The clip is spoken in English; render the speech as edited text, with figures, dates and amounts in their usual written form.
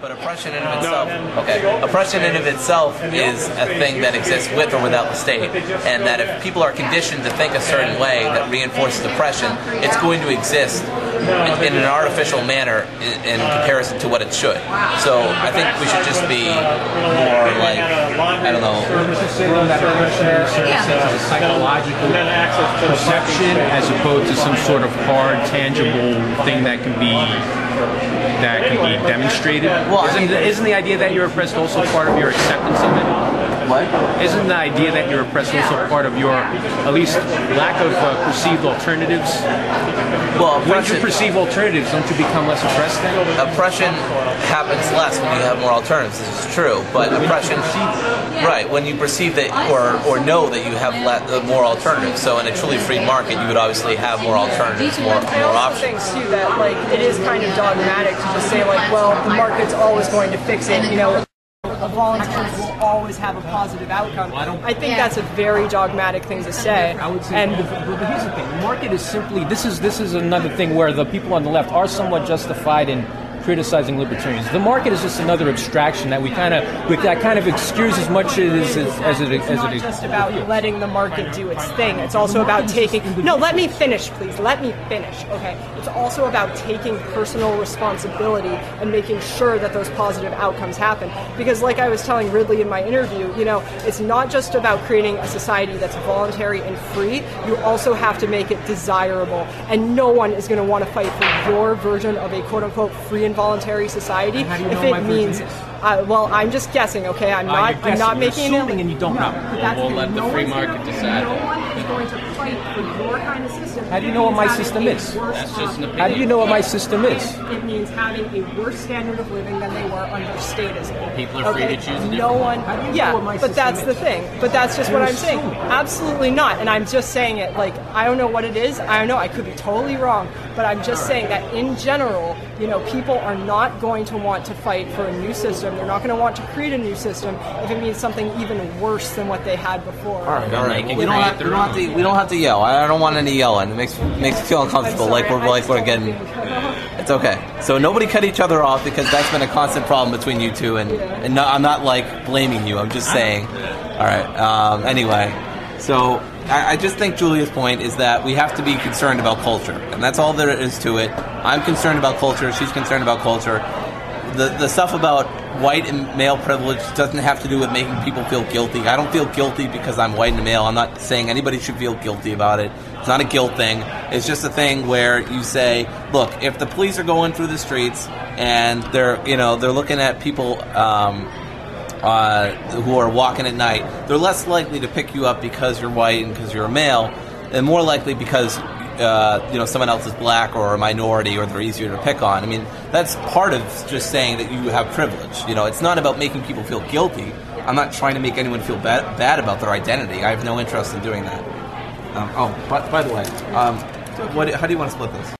But oppression in of itself, oppression in of itself is a thing that exists with or without the state, and that if people are conditioned to think a certain way that reinforces oppression, it's going to exist in an artificial manner in comparison to what it should. So I think we should just be more like, I don't know. That oppression is a psychological perception as opposed to some sort of hard, tangible thing that can be demonstrated. Well, isn't the idea that you're oppressed also part of your acceptance of it? What? Isn't the idea that you're oppressed also part of your, at least, lack of perceived alternatives? Well, when you perceive alternatives, don't you become less oppressed then? Oppression happens less when you have more alternatives. This is true, but oppression, right? When you perceive that or know that you have more alternatives. So in a truly free market, you would obviously have more alternatives, more options. I think too that like it is kind of dogmatic to just say like, well, the market's always going to fix it. You know, volunteers will always have a positive outcome. I think that's a very dogmatic thing to say. I would say, but here's the thing: the market is simply this is another thing where the people on the left are somewhat justified in criticizing libertarians. The market is just another abstraction that that kind of excuse as much as it It's not just about letting the market do its thing. It's also about taking. No, let me finish, please. Let me finish. Okay. It's also about taking personal responsibility and making sure that those positive outcomes happen. Because, like I was telling Ridley in my interview, you know, it's not just about creating a society that's voluntary and free. You also have to make it desirable, and no one is going to want to fight for your version of a quote-unquote free and voluntary society if it means. Well, I'm just guessing. Okay, I'm not making it. And you don't know. We'll let the free market decide. No one is going to fight for your kind of system. How do you know what my system is? That's just an opinion. How do you know what my system is? It means having a worse standard of living than they were under statism. People are free to choose a different No one. How do you know Yeah, what my but that's system the thing. But that's just what I'm saying. Absolutely not. And I'm just saying it like I don't know what it is. I don't know. I could be totally wrong. But I'm just saying that in general, you know, people are not going to want to fight for a new system. They're not going to want to create a new system if it means something even worse than what they had before. All right. We don't have to yell. I don't want any yelling. It makes me feel uncomfortable. Like we're getting. It's okay. So nobody cut each other off because that's been a constant problem between you two. And no, I'm not like blaming you. I'm just saying. All right. Anyway, so I just think Julia's point is that we have to be concerned about culture, and that's all there is to it. I'm concerned about culture. She's concerned about culture. The stuff about white and male privilege doesn't have to do with making people feel guilty. I don't feel guilty because I'm white and male. I'm not saying anybody should feel guilty about it. It's not a guilt thing. It's just a thing where you say, look, if the police are going through the streets and they're looking at people who are walking at night, they're less likely to pick you up because you're white and because you're a male, and more likely because someone else is black or a minority or they're easier to pick on. I mean, that's part of just saying that you have privilege. You know, it's not about making people feel guilty. I'm not trying to make anyone feel bad about their identity. I have no interest in doing that. By the way, how do you want to split this?